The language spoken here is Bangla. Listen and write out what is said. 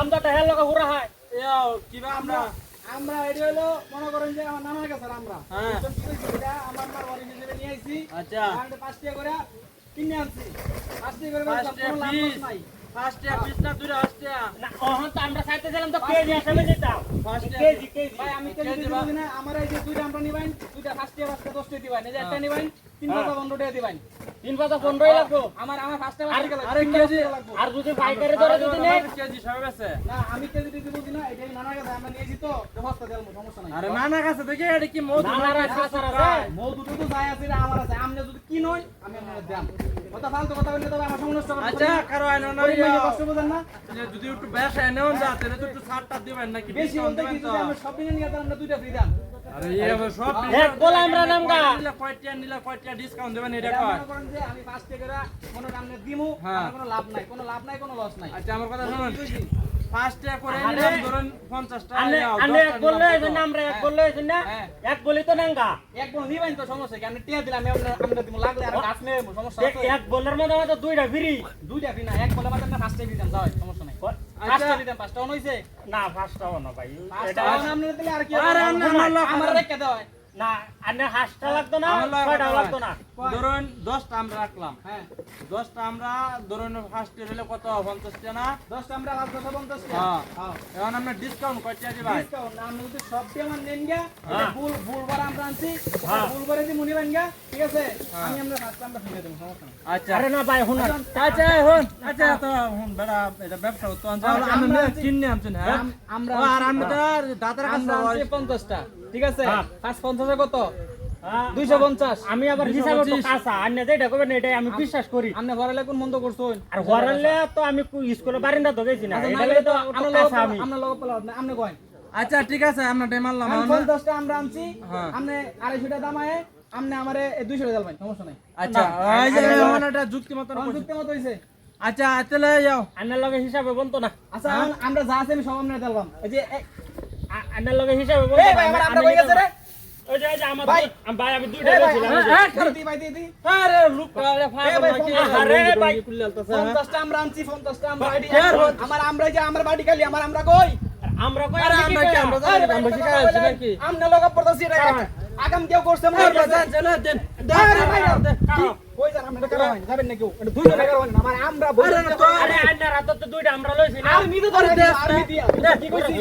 আমদাটা হেল লগা হুরা হয় ইয়াও কিবা আমরা আমরা এটা হলো মনে করেন যে আমার নানা কাছে আমরা হ্যাঁ। তো কি হইছে এটা আমার মার বাড়ি হিসেবে নিয়ে আইছি আচ্ছা আর 5 টাকা করে কিনে আনছি 5 টাকা করে পাঁচ বেচলাম, টাকা কোনো লাভ পিস। লস নাই ফার্স্ট টাকা পিস না দুইটা ফার্স্ট টাকা না ওহন তো আমরা চাইতে ছিলাম তো কেজি হিসেবে দিতাম ফার্স্ট টাকা কেজি কেজি ভাই আমি কেজি কেজি দিব বা- না আমার এই যে দুইটা আমরা নিবাইন দুইটা 5 টাকা 10 টাকা দিবাইন এই যে একটা নিবাইন 3 টাকা 15 টাকা দিবাইন 3 পাতা 15 লাগবো আমার 5 টাকা আর- লাগবে আরে কেজি লাগবে আর যদি পাইকারি দরে যদি নেই কেজি সব আছে না আমি কেজি দিতে বলছি না এটাই নানা কাছে আমরা নিয়েছি তো সস্তা দেব সমস্যা নাই আরে নানা কাছে দেখে এটা কি মধু নানার নাকি কাছে শ্বশুর আছে। খায়? মৌ দুটো তো যায় আছে রে, আমার আছে আপনি যদি কি নই আমি আপনার দাম কথা ফালতু কথা বললে তবে আমার সমস্যা করতে আচ্ছা কারো আইনো না ওই মানে কষ্ট বোঝেন না যদি একটু বেশ এনেও যা তাহলে তো একটু ছাড়টা দিবেন নাকি বেশি discount বলতে কি দিবেন তো? যদি আমরা সব দিনে নিয়ে আমরা দুইটা ফ্রি দাম আরে এই আবার সব এক বলে আমরা নামগা। নিলে কয়টা ডিসকাউন্ট দেবেন এটা এটা কয় মনে করেন যে আমি 5 টাকা করে মনে করেন আপনি দিমু হ্যাঁ। আমার কোনো লাভ নাই কোনো লস নাই আচ্ছা আমার কথা শুনুন বুঝছি? 5 টাকা করে আরে, নিলাম ধরুন 50 টাকা আনে নাও, আনে 10 এক টা বললে নিলাম এই জন্য কত? আমরা এক বললে এই জন্য হ্যাঁ। এক বলি তো নাঙ্গা এক বল নিবেন তো সমস্যা কি আপনি টিয়া দিলাম আমি আমরা দিমু লাগলে আর গাছ নেব সমস্যা আছে এক বলের মধ্যে আমাদের দুইটা ফ্রি দুইটা ফ্রি না এক বলে মাত্র না 5 টাকা দিতাম যাও সমস্যা নাই আচ্ছা। 5 টাকা দিতাম 5 টাকা হইছে না ফার্স্টটাও না ভাই 5 এটা টাকা আপনি দিলে আর কি আরে না, না, না, আমার রেখে দাও না আনে হাঁসটা লাগতো না আমার লাগবে ছয়টা না। লাগতো না ধরুন 10টা আমরা রাখলাম হ্যাঁ 10টা আমরা ধরুন ফার্স্ট এর হলে কত 50 টাকা না 10 টা আমরা লাভ 50 টাকা হ্যাঁ। হ্যাঁ এখন আমরা ডিসকাউন্ট কত টাকা দিই ভাই ডিসকাউন্ট আমি যদি সব দিয়ে আমার নেন গা হ্যাঁ। ফুল ফুল বার আমরা আনছি হ্যাঁ। ফুল বারে দি মুনি বাঙ্গা ঠিক আছে আমি আমরা ফার্স্ট আমরা ফিরে দেব সমস্যা নাই আচ্ছা আরে না ভাই হুন আচ্ছা হন আচ্ছা তো হন বেড়া এটা ব্যবসা তো আমরা কিনে আনছেন হ্যাঁ আমরা ও, আর আমরা তো দাদার কাছে আমরা আনছি 50 টা ঠিক আছে হ্যাঁ। ফার্স্ট 50 এ কত হ্যাঁ, 250 আমি আবার হিসাবে তো 225 কাঁচা আন্য যেটা করবেন এটাই আমি বিশ্বাস করি আপনি ঘরে কোন মন্দ করছেন আর হরালে তো আমি স্কুলে বারিন্দা তো গেছি না আচ্ছা, এটা নাইলে লাগে তো আমরা কাঁচা আমি আমরা লোক পেলাম আপনি কইন আচ্ছা ঠিক আছে আমরা টাইম মারলাম আমি আমরা 50 টা আমরা আনছি হ্যাঁ। আপনি 250 টাকা দাম আয় আপনি আমারে 200 টাকা দিবেন সমস্যা নাই আচ্ছা এই যে আমার একটা যুক্তি মতন কোন করছি। যুক্তি মত হইছে আচ্ছা তাহলে যাও আন্নার লগে হিসাবে বলতো না আচ্ছা আমরা যা আছে আমি সব আপনারে দিলাম এই যে আন্নার লগে হিসাবে বলতো এই ভাই আমার আমরা কই গেছে রে ওই যে আমার ভাই। ভাই আমি দুইটা এই ভাই বলছিলাম দি ভাই দি আরে লুক আরে এই ভাই, আরে ভাই। 50 টা আমরা আনছি 50 টা আমরা বাড়ি হ্যাঁ, আমার আমরা যে আমার বাড়ি খালি আমরা কই আমরা কই আরে আমি আমরা কি আমরা জানি না, আমরা শিখা আছি নাকি আমনে লগা পড়তাছি এটা আগাম কেউ করছে মনে আমরা জানছে না দেন আরে ভাই কারো। কই যান আপনি কারো হয় যাবেন নাকি এটা 200 টাকা হয় না আমার আমরা বলে আরে না তো আরে আন্নার হাতে তো দুইটা আমরা লইছি না আর নিতে ধরে আমি দিয়া কি কইছি